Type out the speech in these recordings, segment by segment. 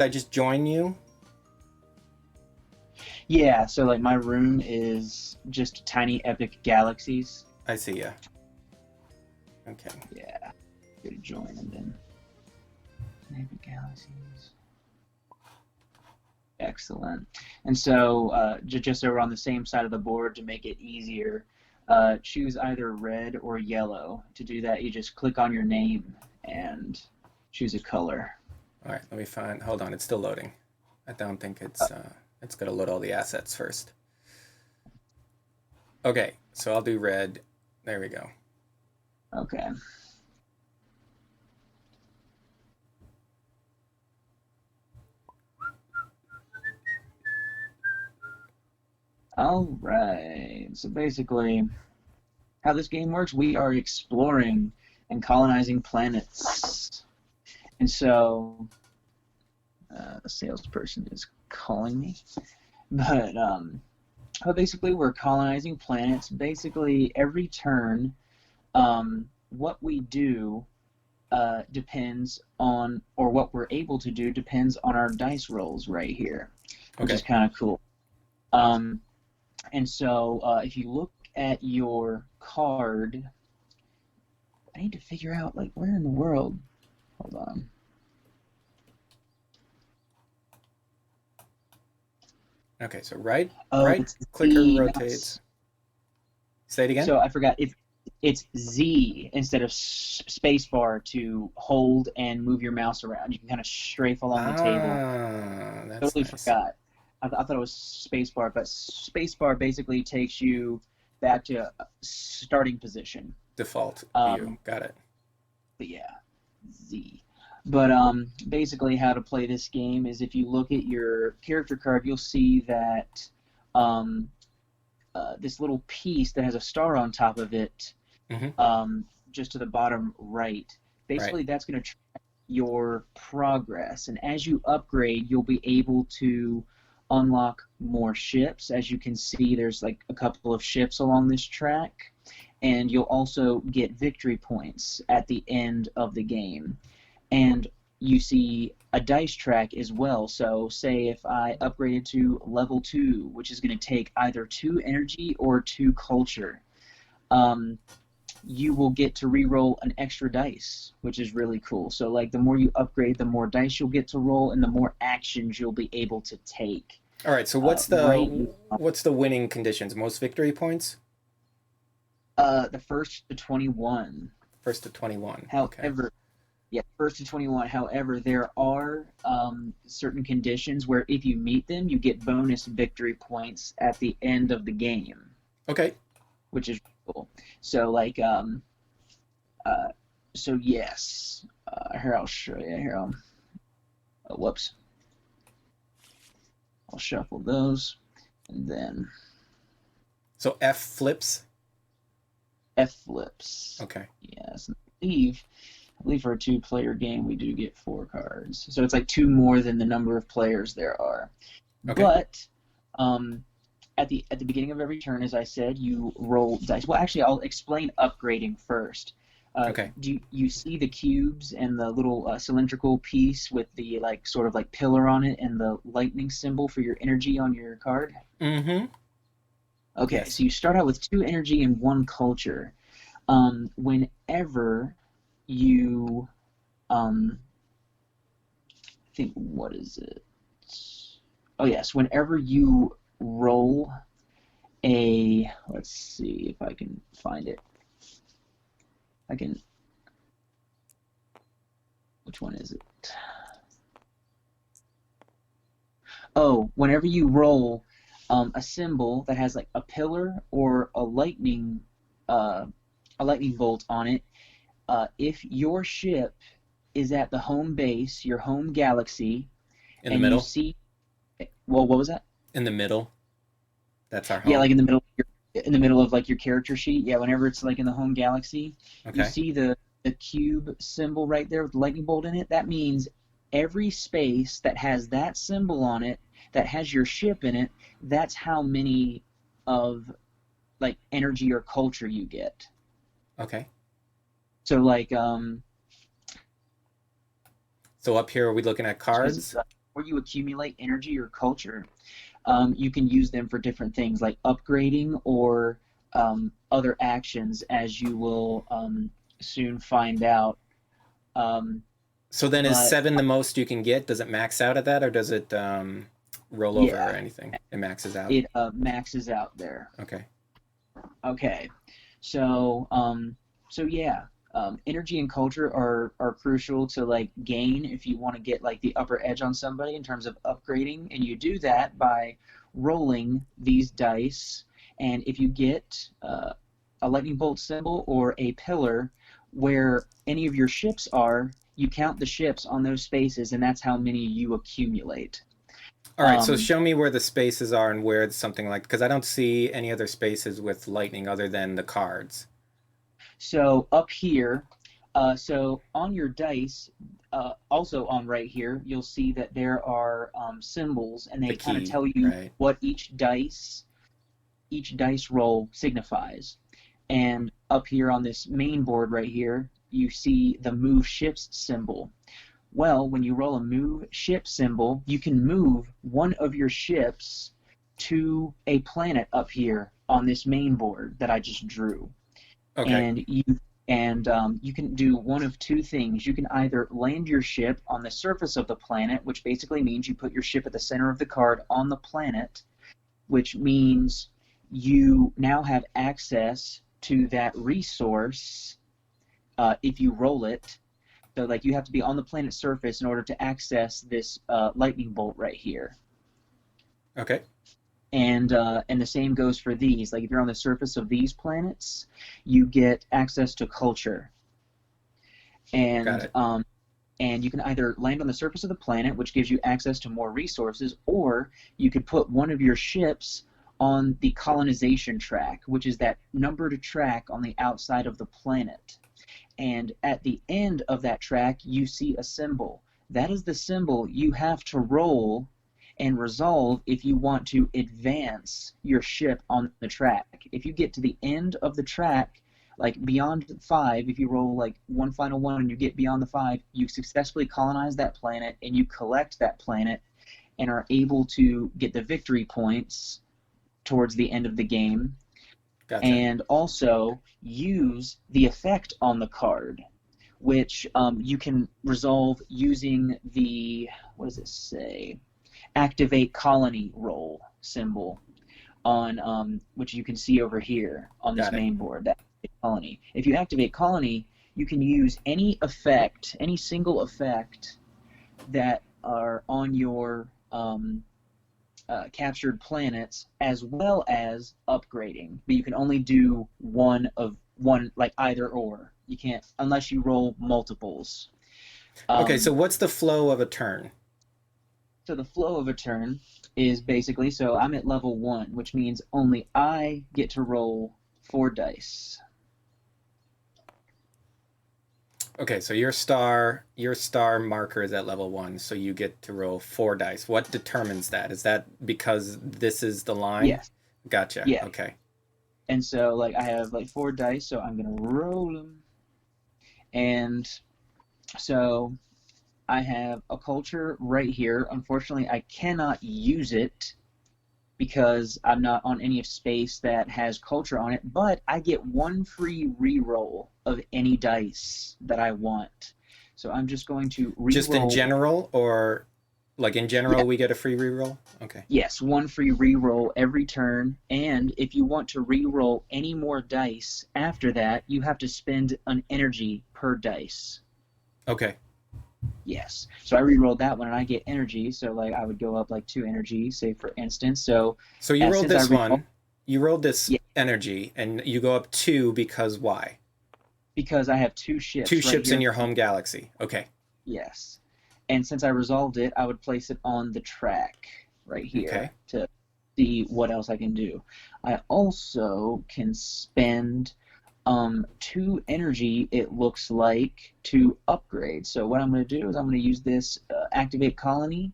I just join you? Yeah, so like my room is just tiny epic galaxies. I see ya. Okay. Yeah, go to join and then epic galaxies. Excellent. And so just so we're on the same side of the board to make it easier, choose either red or yellow. To do that, you just click on your name and choose a color. All right, let me find. Hold on, it's still loading. I don't think it's gonna load all the assets first. Okay, so I'll do red. There we go. Okay. All right. So basically, how this game works, we are exploring and colonizing planets. And so, a salesperson is calling me. But basically, we're colonizing planets. Basically, every turn, what we do depends on, or what we're able to do depends on our dice rolls right here, which is Okay. kind of cool. Um, and so, if you look at your card, I need to figure out, like, where in the world? Hold on. Okay, so right, Oh, right it's clicker Z, not rotates. Say it again. so I forgot. It's Z instead of spacebar to hold and move your mouse around. You can kind of strafe along the table. That's Totally nice. forgot. I thought it was spacebar, but spacebar basically takes you back to starting position. Default view. Um, Got it. but yeah, Z. But basically, how to play this game is if you look at your character card, you'll see that um, this little piece that has a star on top of it, Mm-hmm. just to the bottom right. Right. Basically, that's going to track your progress, and as you upgrade, you'll be able to unlock more ships. As you can see, there's like a couple of ships along this track, and you'll also get victory points at the end of the game. And you see a dice track as well. So, say if I upgraded to level 2, which is going to take either 2 energy or 2 culture, um, you will get to re-roll an extra dice, which is really cool. So, like, the more you upgrade, the more dice you'll get to roll, and the more actions you'll be able to take. All right. So Right, what's the winning conditions? Most victory points? the first to 21. First to 21. Okay. However, yeah, first to 21. However, there are certain conditions where if you meet them, you get bonus victory points at the end of the game, Okay. which is cool. So, like, uh, so yes. Here, I'll show you. Here, oh, whoops. I'll shuffle those, and then So F flips. F flips. Okay. Yes, I believe for a two-player game we do get 4 cards, so it's like 2 more than the number of players there are. Okay. But at the beginning of every turn, as I said, you roll dice. Well, actually, I'll explain upgrading first. Okay. Do you see the cubes and the little cylindrical piece with the like sort of like pillar on it and the lightning symbol for your energy on your card? Mm-hmm. Okay, Yes. so you start out with 2 energy and 1 culture. Whenever you, I think, what is it? Oh yes, whenever you roll let's see if I can find it. I can, which one is it? Oh, whenever you roll a symbol that has like a pillar or uh, a lightning bolt on it, if your ship is at the home base, your home galaxy, In the and you middle. see, well, what was that? In the middle. That's our Yeah, home. like in the middle of like your character sheet. Yeah, whenever it's like in the home galaxy, you Okay. see the cube symbol right there with the lightning bolt in it. That means every space that has that symbol on it, that has your ship in it, that's how many of like energy or culture you get. Okay. So like So up here, are we looking at so is it, cards? where you accumulate energy or culture, you can use them for different things like upgrading or other actions, as you will soon find out. Um, So then is but 7 the most you can get? Does it max out at that, or does it roll over or yeah, anything? It maxes out. it maxes out there. Okay. Okay, so yeah, energy and culture are crucial to like gain if you want to get like the upper edge on somebody in terms of upgrading, and you do that by rolling these dice. And if you get a lightning bolt symbol or a pillar where any of your ships are, you count the ships on those spaces, and that's how many you accumulate. All right, so Um, show me where the spaces are and where it's something like, because I don't see any other spaces with lightning other than the cards. So up here, so on your dice, also on right here, you'll see that there are symbols, and The they kind of key, tell you right? what each dice roll signifies. And up here on this main board right here, you see the move ships symbol. Well, when you roll a move ship symbol, you can move one of your ships to a planet up here on this main board that I just drew. Okay. And you can do one of two things. You can either land your ship on the surface of the planet, which basically means you put your ship at the center of the card on the planet, which means you now have access to that resource if you roll it. So like you have to be on the planet's surface in order to access this lightning bolt right here. Okay. And the same goes for these. Like if you're on the surface of these planets, you get access to culture, Got and it. and you can either land on the surface of the planet, which gives you access to more resources, or you could put one of your ships on the colonization track, which is that numbered track on the outside of the planet. And at the end of that track, you see a symbol. That is the symbol you have to roll and resolve if you want to advance your ship on the track. If you get to the end of the track, like beyond 5, if you roll like one final one and you get beyond the 5, you successfully colonize that planet and you collect that planet and are able to get the victory points towards the end of the game, Gotcha. and also use the effect on the card, which you can resolve using the, what does it say? Activate colony roll symbol on which you can see over here on this Got it. main board. That colony. If you activate colony, you can use any effect, any single effect that are on your captured planets, as well as upgrading. But you can only do one, like either or. You can't unless you roll multiples. Okay, so Um, what's the flow of a turn? so the flow of a turn is basically, so I'm at level 1, which means only I get to roll 4 dice. Okay, so your star marker is at level 1, so you get to roll 4 dice. What determines that? Is that because this is the line? Yes, Gotcha. yeah. Okay. And so like I have like 4 dice, so I'm gonna roll them. And so I have a culture right here. Unfortunately, I cannot use it because I'm not on any space that has culture on it, but I get one free reroll of any dice that I want. So I'm just going to Just in reroll. general, or like in Yeah, general we get a free reroll? Okay. yes, one free reroll every turn. And if you want to reroll any more dice after that, you have to spend an energy per dice. Okay. Yes. So I re-rolled that one and I get energy. So like I would go up like 2 energy, say for instance. So So you rolled since I this re-rolled, one, you rolled this yeah, energy, and you go up 2 because why? because I have two 2 ships right ships in here. your home galaxy. Okay. Yes. And since I resolved it, I would place it on the track right Okay. here to see what else I can do. I also can spend 2 energy, it looks like, to upgrade. So what I'm going to do is I'm going to use this activate colony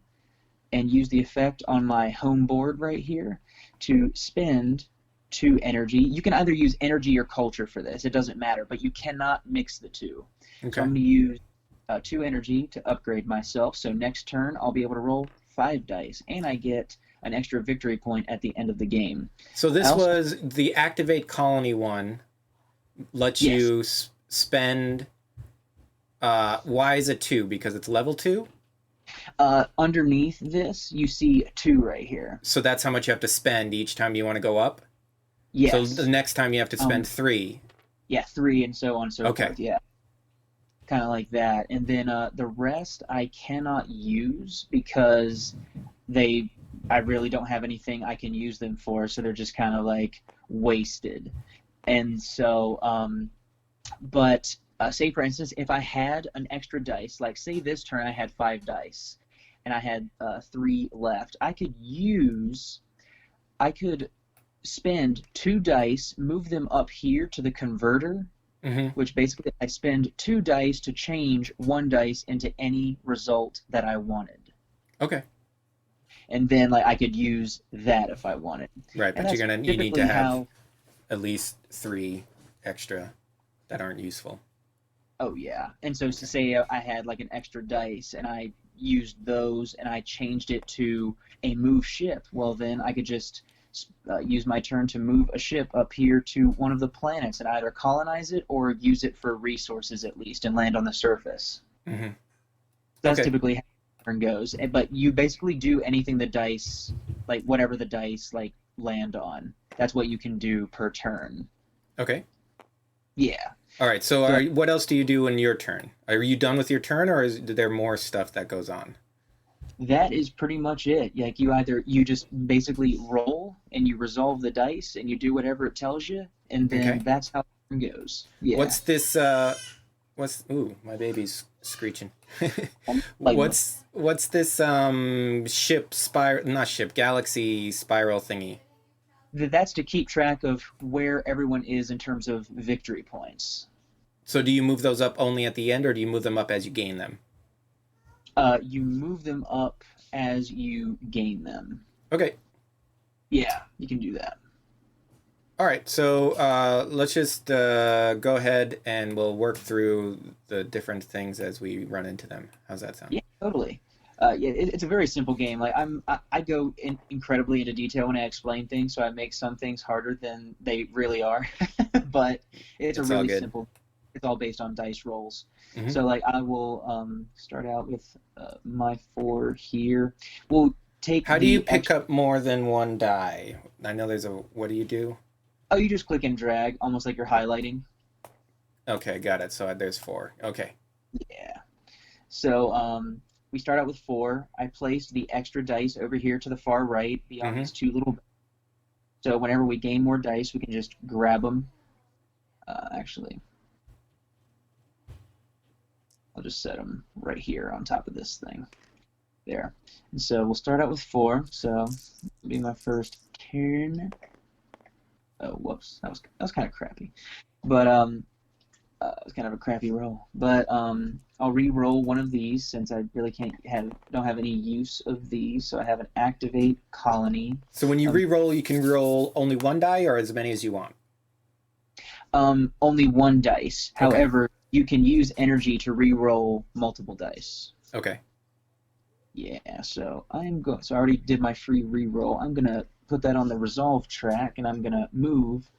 and use the effect on my home board right here to spend 2 energy. You can either use energy or culture for this. It doesn't matter, but you cannot mix the two. So Okay. I'm going to use 2 energy to upgrade myself. So next turn, I'll be able to roll 5 dice, and I get an extra victory point at the end of the game. So I this also, was the activate colony one. Lets yes, you spend. Why is it 2? Because it's level 2. underneath this, you see 2 right here. So that's how much you have to spend each time you want to go up. So the Yes. next time you have to spend Um, 3. yeah, 3 and so on and so Okay. forth. Yeah, kind of like that. And then the rest I cannot use because they I really don't have anything I can use them for, so they're just kind of like wasted. And so, but say for instance, if I had an extra dice, like say this turn I had 5 dice, and I had 3 left, I could spend 2 dice, move them up here to the converter, Mm-hmm. which basically I spend 2 dice to change 1 dice into any result that I wanted. Okay. And then like I could use that if I wanted. Right, And but that's you need typically to have how. at least 3 extra that aren't useful. Oh yeah. And so to Okay. say I had like an extra dice and I used those and I changed it to a move ship, well then I could just use my turn to move a ship up here to one of the planets and either colonize it or use it for resources at least and land on the surface. Mm-hmm. That's Okay. typically how the turn goes. But you basically do anything the dice, like whatever the dice like land on. That's what you can do per turn. Okay. Yeah. All right. So So what else do you do in your turn? Are you done with your turn, or is there more stuff that goes on? that is pretty much it. Like you just basically roll and you resolve the dice and you do whatever it tells you, and then Okay. that's how the turn goes. Yeah. What's this? What's? Ooh, my baby's screeching. Like one. What's this? Ship spiral? Not ship. Galaxy spiral thingy. That's to keep track of where everyone is in terms of victory points. So do you move those up only at the end, or do you move them up as you gain them? You move them up as you gain them. Okay. Yeah, you can do that. All right, so let's just go ahead and we'll work through the different things as we run into them. How's that sound? Yeah, totally. Yeah, it's a very simple game. Like I go incredibly into detail when I explain things, so I make some things harder than they really are. But it's a It's all really good. simple. It's all based on dice rolls. Hmm. So like I will start out with my 4 here. We'll take How do you the pick extra. up more than one die? I know there's a. What do you do? Oh, you just click and drag, almost like you're highlighting. Okay, got it. So there's 4. Okay. Yeah. So we start out with 4. I placed the extra dice over here to the far right beyond Hmm. these 2 little. So whenever we gain more dice, we can just grab them. Actually, I'll just set them right here on top of this thing. There. And so we'll start out with 4. So it'll be my first turn. Oh, whoops. That was kind of crappy. But it was kind of a crappy roll. But I'll re-roll one of these since I really don't have any use of these. So I have an activate colony. So when you Um, re-roll, you can roll only one die or as many as you want. only 1 dice. Okay. However, you can use energy to re-roll multiple dice. Okay. Yeah, so So I already did my free re-roll. I'm gonna put that on the resolve track, and I'm gonna move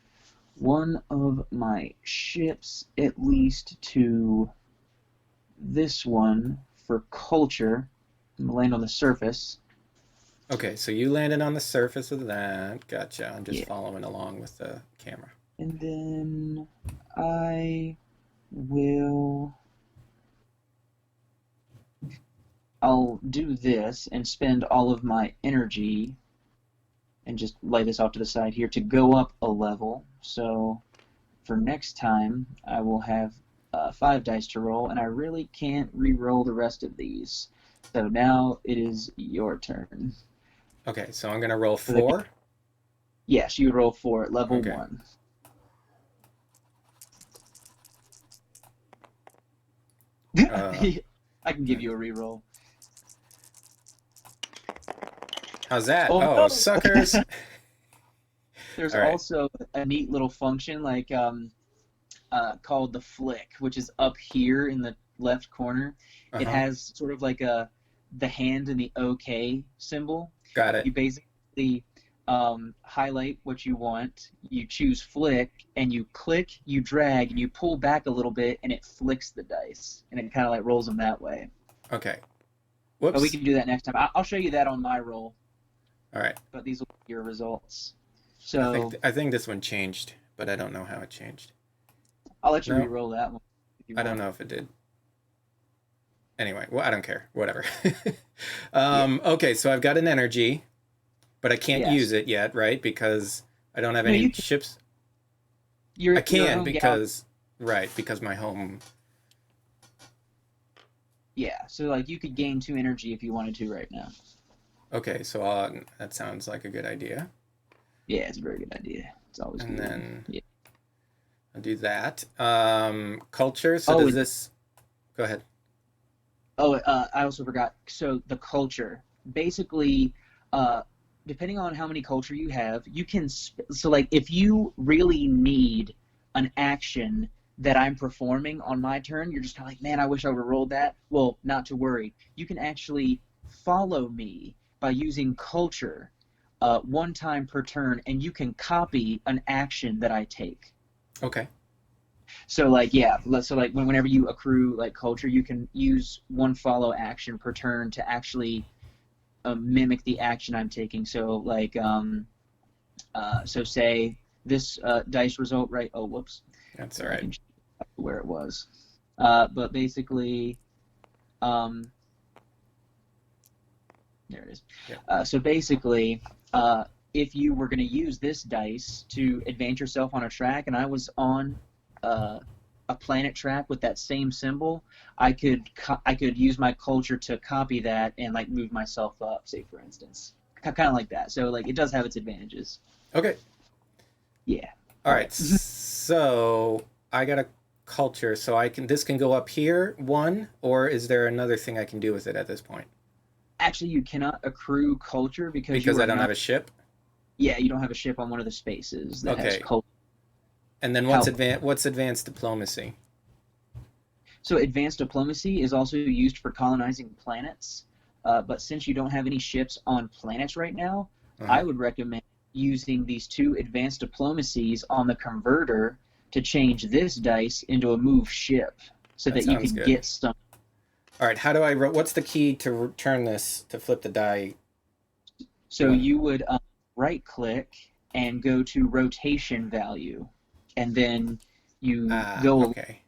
one of my ships at least to this one for culture. I'm gonna land on the surface. Okay. So you landed on the surface of that. Gotcha. I'm just Yeah, following along with the camera. and then I will. I'll do this and spend all of my energy and just lay this off to the side here to go up a level. So for next time, I will have 5 dice to roll, and I really can't re-roll the rest of these. So now it is your turn. Okay. So I'm gonna roll So the, 4. yes, you roll 4 at level Okay. 1. Uh, I can give you a re-roll. how's that? Oh Oh, no! suckers. There's All right. also a neat little function like called the flick, which is up here in the left corner, it Uh-huh. has sort of like the hand and the OK symbol. Got it. You basically highlight what you want, you choose flick, and you click, you drag, and you pull back a little bit, and it flicks the dice, and it kind of like rolls them that way. Okay. But we Whoops. can do that next time. I'll show you that on my roll, All right. but these will be your results. I think So I think this one changed, but I don't know how it changed. I'll let you No, re-roll that one if you I don't want. know if it did. Anyway, well, I don't care. Whatever. Yeah. Okay, so I've got an energy, but I can't use Yes. it yet, right? Because I don't have No, any you can. ships. I Your can home gal. because, right, because my home. Yeah. So like you could gain 2 energy if you wanted to right now. Okay, so that sounds like a good idea. Yeah, it's a very good idea. It's always And good. then Yeah. I'll do that. Culture. So Oh, does this? Go ahead. I also forgot. So the culture, basically, uh, depending on how many culture you have, you can. So like, if you really need an action that I'm performing on my turn, you're just kind of like, man, I wish I would have rolled that. Well, not to worry. You can actually follow me by using culture, 1 time per turn, and you can copy an action that I take. Okay. So like yeah, so like whenever you accrue like culture, you can use one follow action per turn to actually mimic the action I'm taking. So like so say this dice result, right? Oh, whoops. That's all Here I right. can where it was. But basically, um, there it is. Yeah. So basically, if you were going to use this dice to advance yourself on a track, and I was on uh, a planet track with that same symbol, I could use my culture to copy that and like move myself up, say for instance, kind of like that. So like it does have its advantages. Okay. Yeah. All All right. right. So I got a culture, so I can. This can go up here one, or is there another thing I can do with it at this point? Actually, you cannot accrue culture because you Because I are don't have not. a ship. Yeah, you don't have a ship on one of the spaces that has Okay. culture. And then How what's advanced diplomacy? So advanced diplomacy is also used for colonizing planets. But since you don't have any ships on planets right now, Uh-huh. I would recommend using these 2 advanced diplomacies on the converter to change this dice into a move ship so That that you sounds could good. get some. All right. How do I? What's the key to turn this to flip the die So one? you would right click and go to rotation value, and then you Ah. go Okay.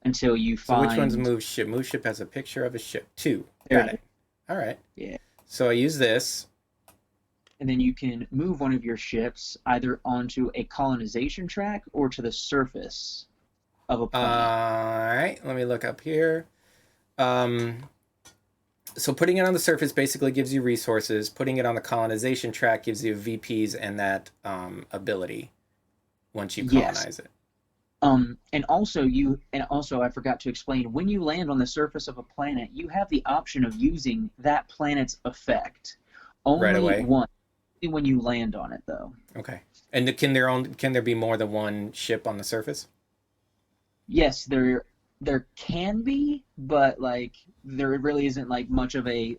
until you So which one's find. move ship? Move ship has a picture of a ship. Two. There Got it it. is. All right. Yeah. So I use this. And then you can move one of your ships either onto a colonization track or to the surface of a All planet. right. Let me look up here. Um, so putting it on the surface basically gives you resources. Putting it on the colonization track gives you VPs and that ability once you Yes. colonize it. And also I forgot to explain, when you land on the surface of a planet, you have the option of using that planet's effect. Right Only away. one, when you land on it though. Okay. And can there be more than one ship on the surface? Yes, there can be, but like there really isn't like much of a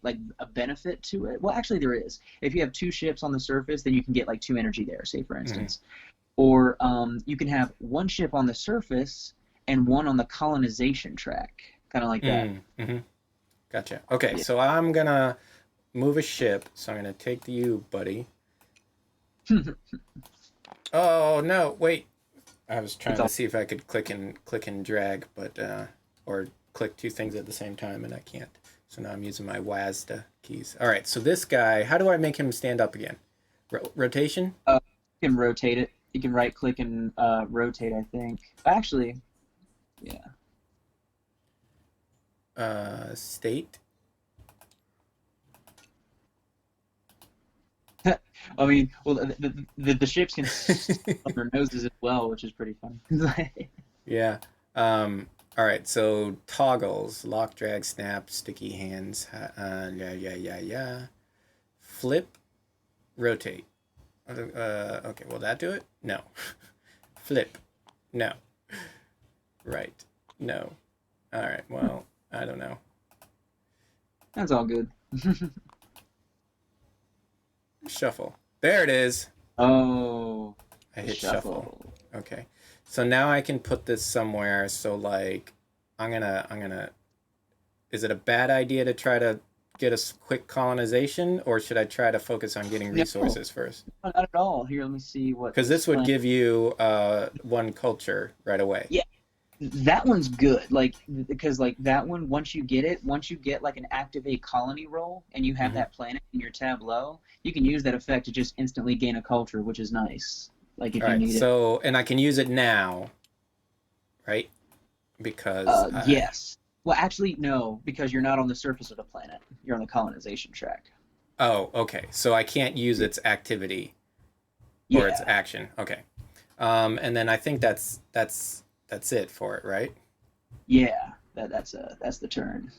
benefit to it. Well, actually there is. If you have 2 ships on the surface, then you can get like 2 energy there, say for Mm-hmm. instance. Or you can have 1 ship on the surface and one on the colonization track, kind of like that. Mm-hmm. Gotcha. Okay, Yeah. so I'm gonna move a ship. So I'm gonna take you, buddy. Oh no! Wait, I was It's trying to all. see if I could click and drag, but or click two things at the same time, and I can't. So now I'm using my WASD keys. All right. So this guy, how do I make him stand up again? Rotation, You can rotate it. You can right click and rotate, I think. Actually, yeah. state. I mean, well, the ships can on their noses as well, which is pretty fun. Yeah. All right. So toggles, lock, drag, snap, sticky hands. Yeah, yeah, yeah, yeah. Flip, rotate. Okay. Will that do it? No. Flip. No. Right. No. All right. Well. I don't know. That's all good. Shuffle. There it is. Oh, I the hit shuffle. shuffle. Okay. So now I can put this somewhere. So like, I'm gonna. Is it a bad idea to try to get a quick colonization, or should I try to focus on getting No, resources first? not at all. Here, let me see what Because this this would plan. give you one culture right away. Yeah, that one's good. Like because like that one, once you get like an activate colony roll, and you have Hmm. that planet in your tableau, you can use that effect to just instantly gain a culture, which is nice. Like if All you right. need it. So and I can use it now, right? Because I. Yes. Well, actually, no, because you're not on the surface of the planet. You're on the colonization track. Oh, okay. So I can't use Yeah. its activity or its Yeah. action. Okay. And then I think that's it for it, right? Yeah. That's the turn.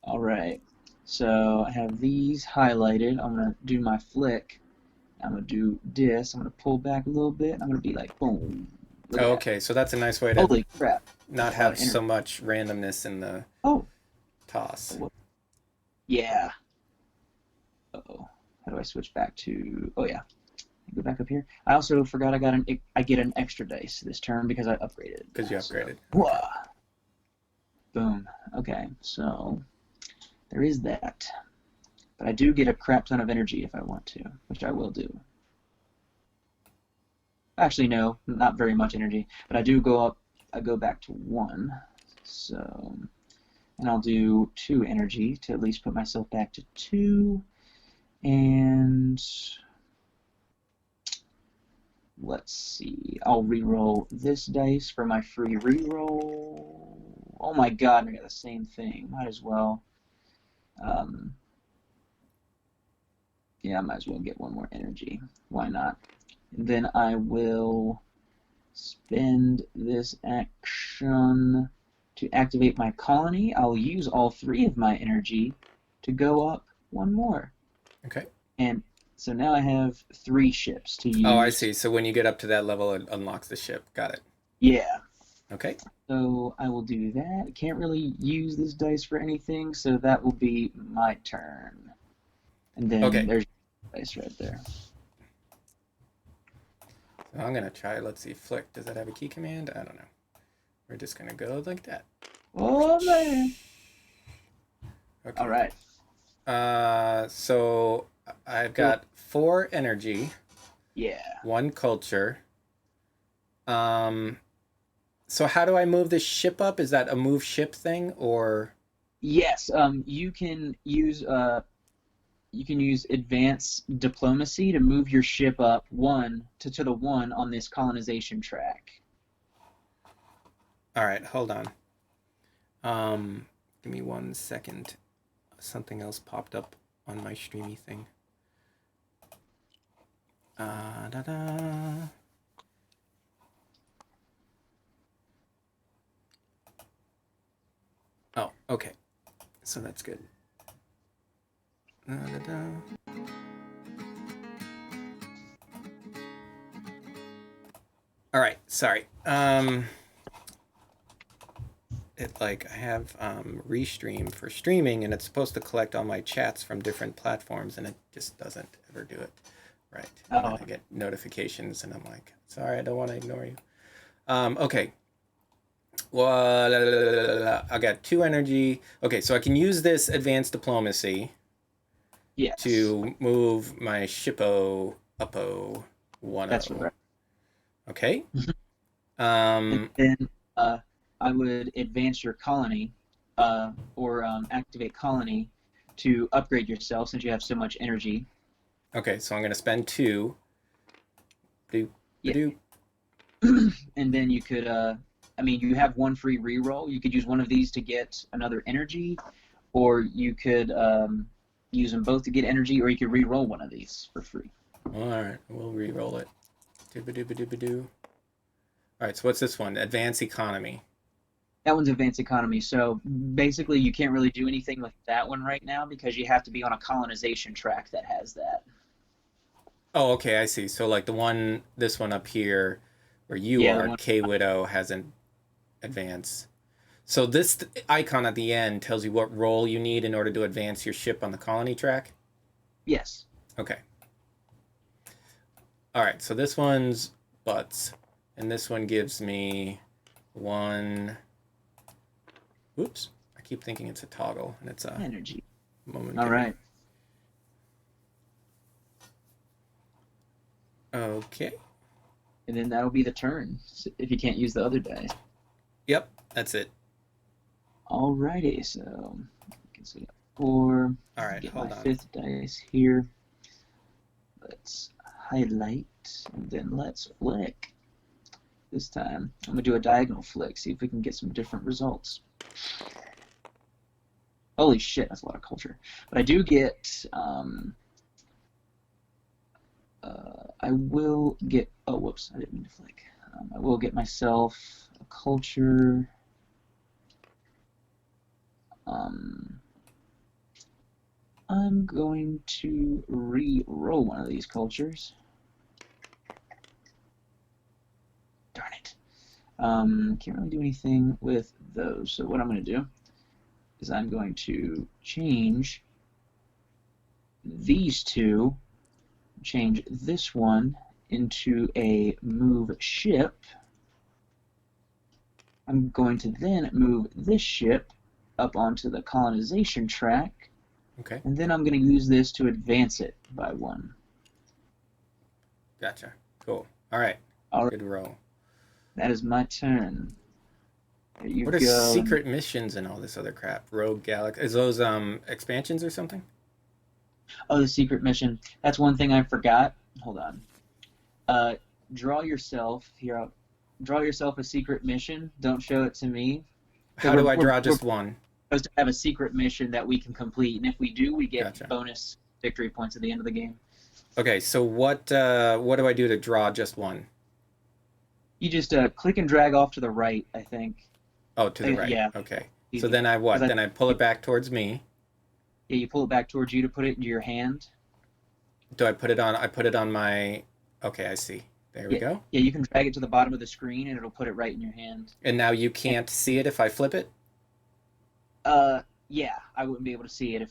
All right. So I have these highlighted. I'm gonna do my flick. I'm gonna do this. I'm gonna pull back a little bit. I'm gonna be like, boom. Look at Oh, that. okay. So that's a nice way to Holy crap. not That's a lot have of so energy. much randomness in the Oh. toss. Yeah. Uh-oh. How do I switch back to? Oh yeah. Go back up here. I also forgot I get an extra dice this turn because I upgraded. Because you So, upgraded. Okay. whoa, boom. Okay, so there is that. But I do get a crap ton of energy if I want to, which I will do. Actually, no, not very much energy, but I do go up. I go back to one. So, and I'll do 2 energy to at least put myself back to 2. And let's see. I'll re-roll this dice for my free re-roll. Oh my god, I got the same thing. Might as well. Um, yeah, I might as well get one more energy. Why not? And then I will spend this action to activate my colony. I'll use all 3 of my energy to go up one more. Okay. And so now I have 3 ships to Oh, I use. see. So when you get up to that level, it unlocks the ship. Got it. Yeah, Okay. so I will do that. Can't really use this dice for anything, so that will be my turn. And then Okay. there's dice right there. So I'm gonna try. Let's see. Flick. Does that have a key command? I don't know. We're just gonna go like that. Oh man! All Okay. right. So I've Cool. got 4 energy, Yeah. 1 culture. Um. So how do I move this ship up? Is that a move ship thing or? Yes. You can use advanced diplomacy to move your ship up to the 1 on this colonization track. All right. Hold on. Give me 1 second. Something else popped up on my streamy thing. Da da. Oh, okay. So that's good. Da, da, da. All right. Sorry. It like I have restream for streaming, and it's supposed to collect all my chats from different platforms, and it just doesn't ever do it. Right. And then Oh, I get notifications, and I'm like, sorry, I don't want to ignore you. Okay. Well, I got 2 energy. Okay, so I can use this advanced diplomacy yes. to move my shippo uppo That's 1-0. right. Okay. And Um. then I would advance your colony or activate colony to upgrade yourself since you have so much energy. Okay, so I'm gonna spend 2. Doop, Yeah. doop. And then you could, I mean, you have one free reroll. You could use one of these to get another energy, or you could use them both to get energy, or you could re-roll one of these for free. All right, we'll re-roll it. Dooba dooba dooba doo. All right, so what's this one? Advance economy. That one's advanced economy. So basically, you can't really do anything with that one right now because you have to be on a colonization track that has that. Oh, okay, I see. So like this one up here, where you Yeah, the are, one. K Widow hasn't advanced. So this icon at the end tells you what roll you need in order to advance your ship on the colony track? Yes. Okay. All right, so this one's butts. And this one gives me one... Oops. I keep thinking it's a toggle, and it's a Energy. momentary. All right. Okay. And then that'll be the turn if you can't use the other dice. Yep, that's it. Alrighty, so you can see 4. All right, Get hold my on. 5th dice here. Let's highlight and then let's flick. This time I'm gonna do a diagonal flick, see if we can get some different results. Holy shit, that's a lot of culture. But I do get I will get, oh whoops, I didn't mean to flick. I will get myself a culture. I'm going to re-roll one of these cultures. Darn it. Can't really do anything with those. So what I'm going to do is I'm going to change these two, change this one into a move ship. I'm going to then move this ship up onto the colonization track. Okay. And then I'm going to use this to advance it by 1. Gotcha. Cool. All right. All right. Good roll. That is my turn. There you What are go. secret missions and all this other crap? Rogue Galaxy. Is those expansions or something? Oh, the secret mission. That's one thing I forgot. Hold on. Draw yourself here. Draw yourself a secret mission. Don't show it to me. How do I draw just one? Supposed to have a secret mission that we can complete, and if we do, we get Gotcha. bonus victory points at the end of the game. Okay, so what do I do to draw just one? You just click and drag off to the right, I think. Oh, to the right. Yeah. Okay. Easy. So then I what? Then I pull it back towards me. Yeah, you pull it back towards you to put it into your hand. Do I put it on? I put it on my... Okay, I see. There we go. Yeah, you can drag it to the bottom of the screen, and it'll put it right in your hand. And now you can't see it if I flip it? Yeah, I wouldn't be able to see it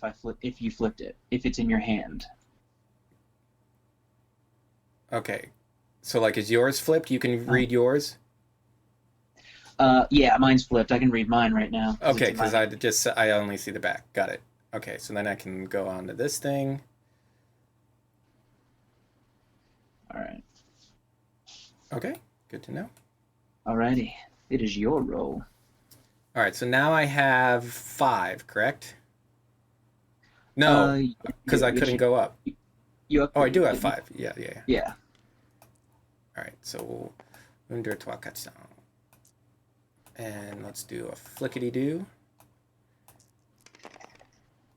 if you flipped it, if it's in your hand. Okay. So like, is yours flipped? You can read yours? Yeah, mine's flipped. I can read mine right now. Okay, because I only see the back. Got it. Okay, so then I can go on to this thing. All right. Okay, good to know. Alrighty, it is your roll. All right, so now I have 5, correct? No, because I couldn't go up. You Oh, I do have 5. Yeah. Yeah. All right, so under 3 and let's do a flickety-doo.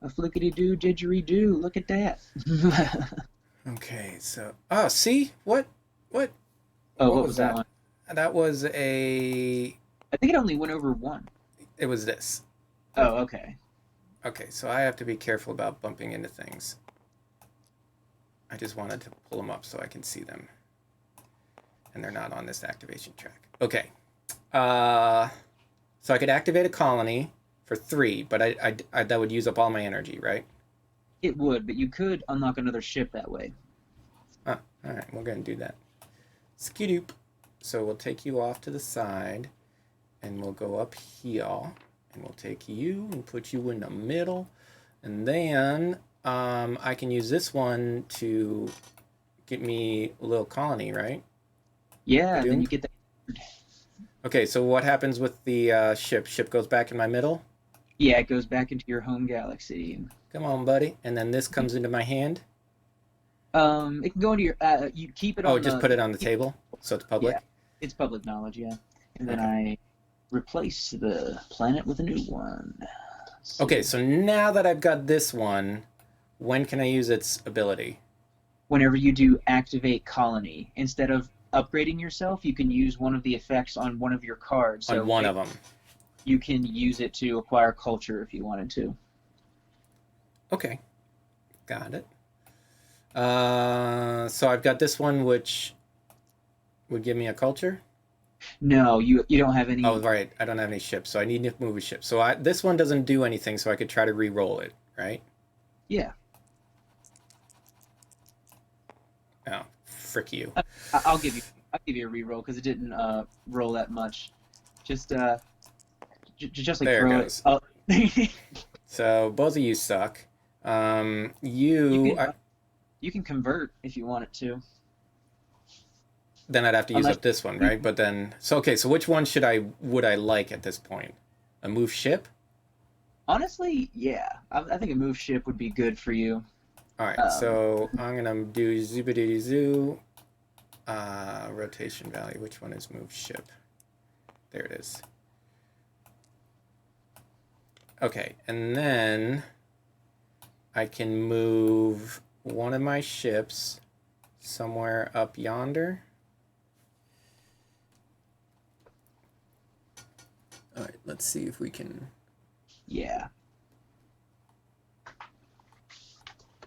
A flickety-doo, didgeridoo. Look at that. Okay, so... Oh, see? What? Oh, what was that one? That was a... I think it only went over 1. It was this. Oh, okay. Okay, so I have to be careful about bumping into things. I just wanted to pull them up so I can see them. And they're not on this activation track. Okay. So I could activate a colony for 3, but I that would use up all my energy, right? It would, but you could unlock another ship that way. All right, we're going to do that. Skidoop. So we'll take you off to the side, and we'll go up here, and we'll take you and put you in the middle, and then I can use this one to get me a little colony, right? Yeah, and then you get that. Okay, so what happens with the ship? Ship goes back in my middle? Yeah, it goes back into your home galaxy. Come on, buddy. And then this comes into my hand? It can go into your, you keep it on. Oh, just put it on the table, so it's public? Yeah, it's public knowledge, yeah. And then I replace the planet with a new one. Okay, so now that I've got this one, when can I use its ability? Whenever you do activate colony, instead of upgrading yourself, you can use one of the effects on one of your cards. On one of them. You can use it to acquire culture if you wanted to. Okay, got it. So I've got this one, which would give me a culture. No, you don't have Oh, any. right. I don't have any ships, so I need to move a ship. So this one doesn't do anything, so I could try to re-roll it, right? Yeah, Oh, frick you. I'll give you. I'll give you a reroll because it didn't roll that much. Just just like There it throw it goes. up. So both of you suck. You You can are, you can convert if you want it to, then I'd have to use unless up this one, you, right? But then, so okay. So which one would I like at this point? A move ship? honestly, yeah, I think a move ship would be good for you. All right. Um, So I'm gonna do zoobity zoo. Rotation value. Which one is move ship? There it is. Okay, and then I can move one of my ships somewhere up yonder. All right, let's see if we can. yeah,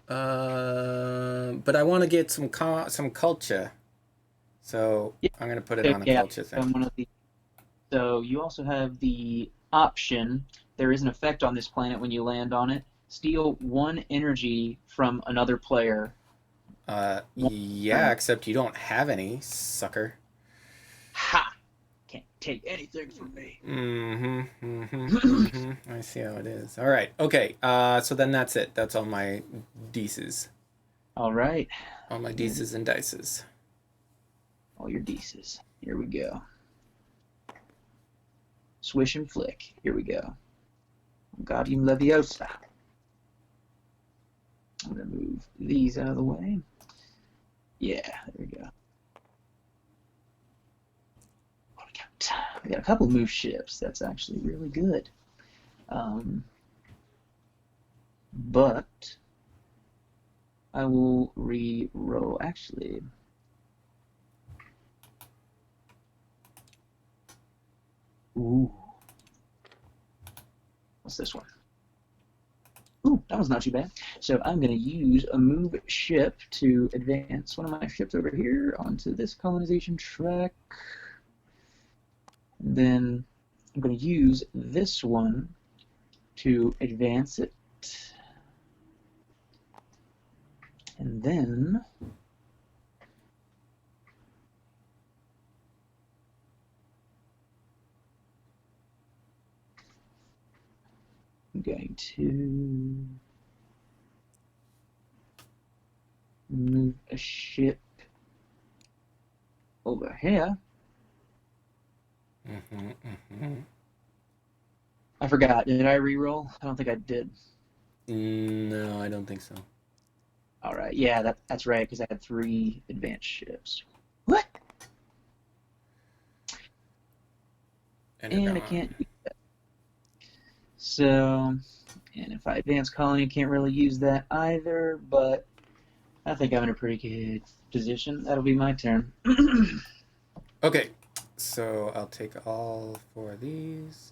But I want to get some culture, so yeah, I'm gonna put it so, on a yeah. culture thing. One of the So you also have the option. There is an effect on this planet when you land on it. Steal one energy from another player. One Yeah, turn. except you don't have any, sucker. Ha! Can't take anything from me. I see how it is. All right, okay. So then that's it. That's all my dices. All right. All my Your dices and dices. all your D's. Here we go. Swish and flick. Here we go. Guardian Leviosa. I'm gonna move these out of the way. Yeah, there we go. What we got? We got a couple move ships. That's actually really good. Um, but I will re-roll. Actually, ooh, what's this one? Ooh, that was not too bad. So I'm going to use a move ship to advance one of my ships over here onto this colonization track. And then I'm going to use this one to advance it. And then I'm going to move a ship over here. I forgot. Did I re-roll? I don't think I did. No, I don't think so. All right. Yeah, that's right because I had 3 advanced ships. What? And you're And I gone. can't. So, and if I advance colony, I can't really use that either. But I think I'm in a pretty good position. That'll be my turn. Okay, so I'll take all 4 of these.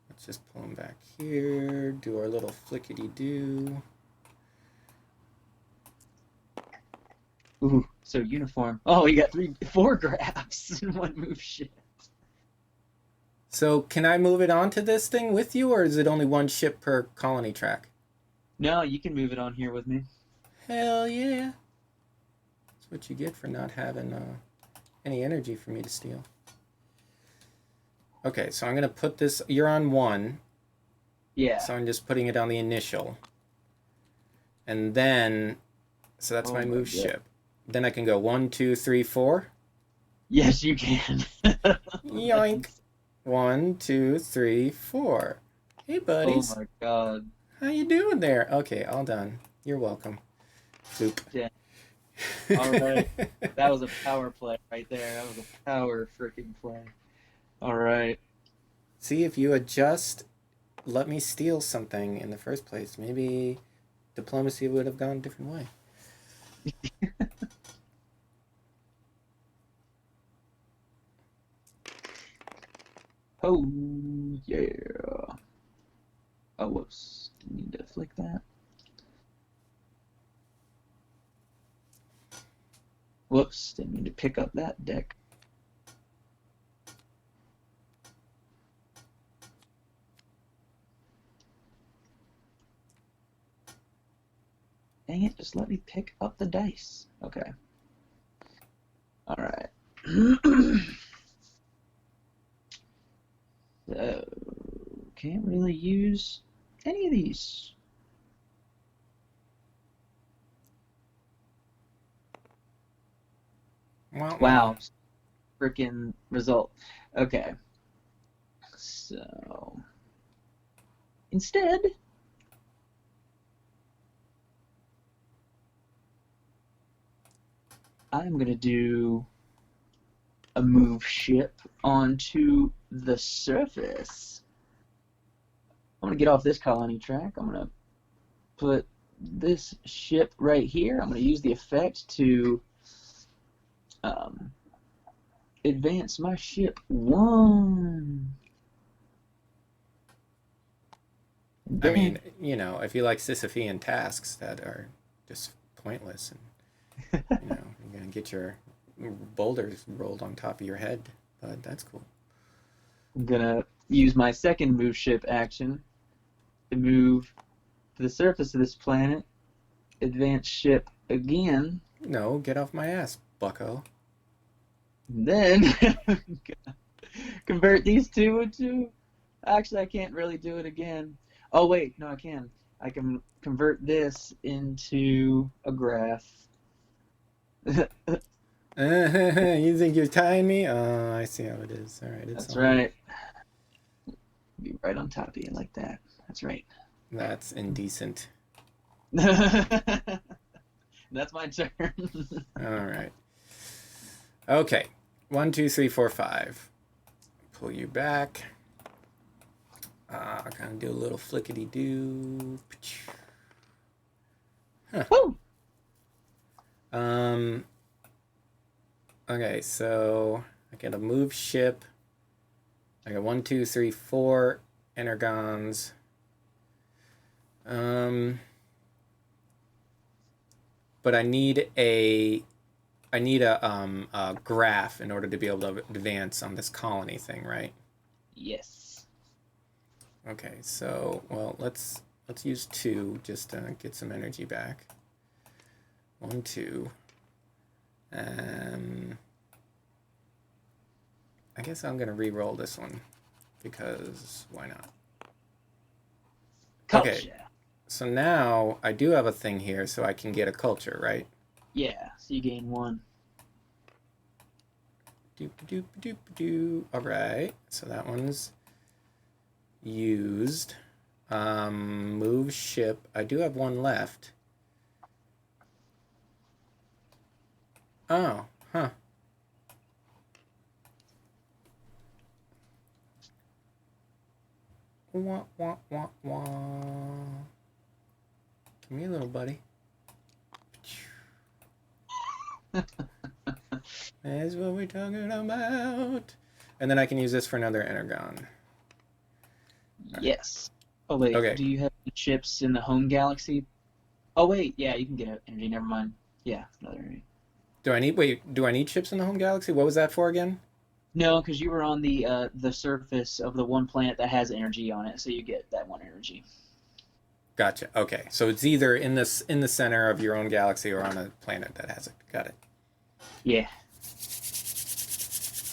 Let's just pull them back here. Do our little flickety do. Ooh, so uniform. Oh, you got 4 graphs in one move ship. So can I move it onto this thing with you, or is it only one ship per colony track? No, you can move it on here with me. Hell yeah! That's what you get for not having any energy for me to steal. Okay, so I'm gonna put this. You're on 1, Yeah. so I'm just putting it on the initial, and then so that's Oh my my move god. ship. Then I can go 1, 2, 3, 4. Yes, you can. Yoink! 1, 2, 3, 4. Hey, Oh buddies. my god. How you doing there? Okay, all done. You're welcome. Soup. Yeah. All right. That was a power play right there. That was a power freaking play. All right. See, if you had just let me steal something in the first place, maybe diplomacy would have gone a different way. Oh yeah. Oh whoops. Need to flick that. Whoops. Didn't mean to pick up that deck. Dang it, just let me pick up the dice. Okay. All right. So, can't really use any of these. Wah, wah. Wow, freaking result. Okay. So, instead, I'm going to do a move ship onto the surface. I'm going to get off this colony track. I'm going to put this ship right here. I'm going to use the effect to um, advance my ship 1. And I then, mean, if you like Sisyphean tasks that are just pointless, and you're gonna get your boulders rolled on top of your head, but that's cool. I'm going to use my second move ship action to move to the surface of this planet, advance ship again, No, get off my ass, bucko. and then convert these two into. Actually, I can't really do it again. Oh, wait, no, I can. I can convert this into a graph. You think you're tying me? Oh, I see how it is. All right, it's That's on. right. Be right on top of you like that. That's right. That's indecent. That's my turn. All right. Okay. 1, 2, 3, 4, 5. Pull you back. Kind of do a little flickety do. Huh. Woo! Okay, so I get a move ship. I got 1, 2, 3, 4 energons. But I need a graph in order to be able to advance on this colony thing, right? Yes. Okay, so well let's use 2 just to get some energy back. 1, 2. I guess I'm gonna re-roll this one because why not? Okay, Culture. so now I do have a thing here, so I can get a culture, right? Yeah, so you gain 1. Doop doop doop doo. All right, so that one's used. Move ship. I do have 1 left. Oh, huh. Wah, wah, wah, wah. Come here, little buddy. That's what we're talking about. And then I can use this for another energon. Yes. Oh, wait, Okay. do you have any chips in the home galaxy? Oh, wait, yeah, you can get energy. Never mind. Yeah, another energy. Do I need chips in the home galaxy? What was that for again? No, because you were on the surface of the one planet that has energy on it, so you get that 1 energy. Gotcha. Okay. So it's either in the center of your own galaxy or on a planet that has it. Got it. Yeah.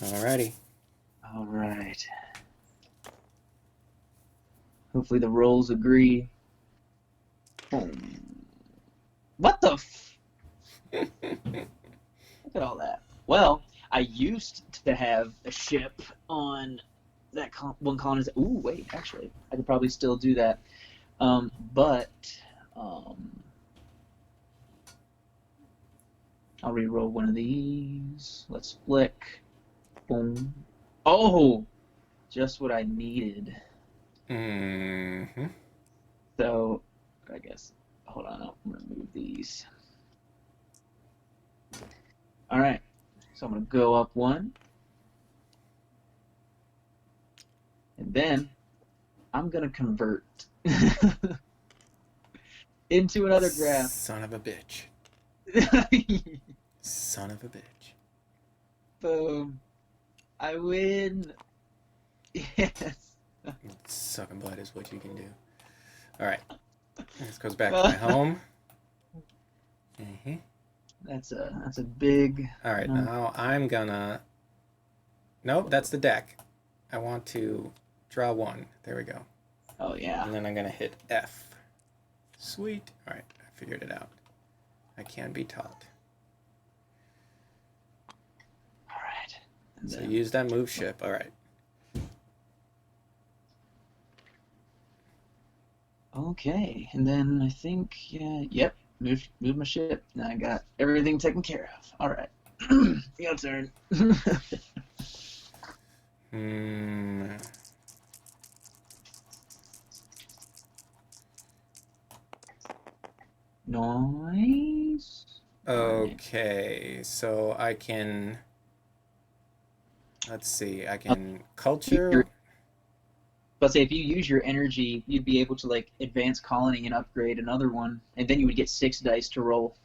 Alrighty. All right. Hopefully the rolls agree. Boom. What the f? Look at all that. Well, I used to have a ship on that one colony. Ooh, wait, actually, I could probably still do that. But I'll re-roll one of these. Let's flick. Boom. Oh, just what I needed. Mm-hmm. So, I guess, hold on, I'm going to move these. All right, so I'm going to go up 1. And then I'm going to convert into another graph. Son of a bitch. Son of a bitch. Boom. I win. Yes. Sucking blood is what you can do. All right. This goes back to my home. Mm-hmm. That's a big All right, number. now I'm gonna. Nope, that's the deck. I want to draw one. There we go. Oh yeah. And then I'm gonna hit F. Sweet. All right, I figured it out. I can be taught. All right. And So then use that move ship. All right. okay, and then I think yeah, yep, move my ship. Now I got everything taken care of. All right, your turn. Hmm. Nice. All right. Okay, so I can. Let's see. I Uh, can your, culture. let's say if you use your energy, you'd be able to like advance colony and upgrade another one, and then you would get 6 dice to roll.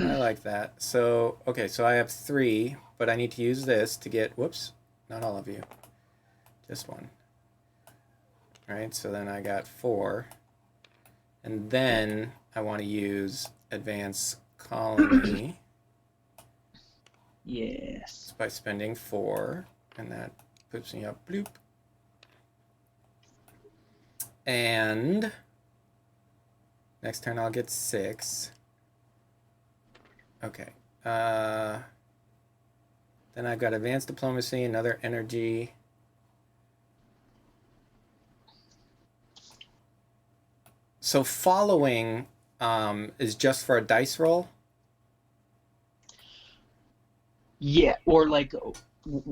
I like that. So okay, so I have three, but I need to use this to get. Whoops, not all of you, just one. All right, so then I got four, and then I want to use advance colony Yes. by spending four, and that puts me up. Bloop. And next turn I'll get six. Okay. Then I've got advanced diplomacy, another energy. So following is just for a dice roll. Yeah, or like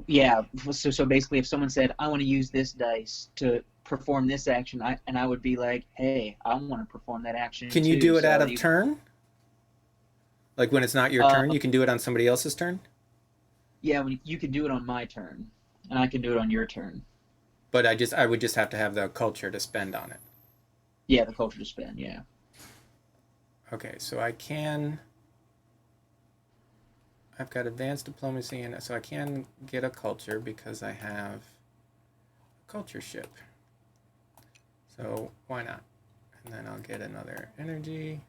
yeah. So basically, if someone said, "I want to use this dice to perform this action," I would be like, "Hey, I want to perform that action Can you too." do it So out I'll of use. turn? Like when it's not your Uh, turn, you can do it on somebody else's turn. yeah, you can do it on my turn, and I can do it on your turn. But I would just have to have the culture to spend on it. Yeah, the culture to spend. Yeah. Okay, so I can. I've got advanced diplomacy, and so I can get a culture because I have a culture ship. So why not? And then I'll get another energy.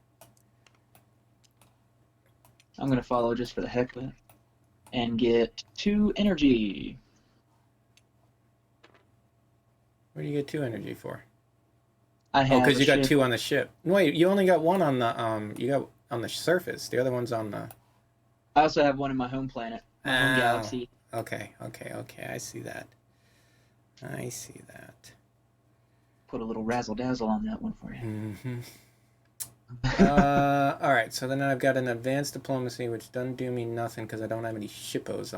I'm gonna follow just for the heck of it, and get 2 energy. What do you get two energy for? I Oh, have because a you got ship. two on the ship. Wait, you only got one on the You got on the surface. The other one's on the. I also have one in my home planet, my home Oh, galaxy. okay. I see that. I see that. Put a little razzle dazzle on that one for you. Mm-hmm. All right. So then I've got an advanced diplomacy, which doesn't do me nothing because I don't have any shippos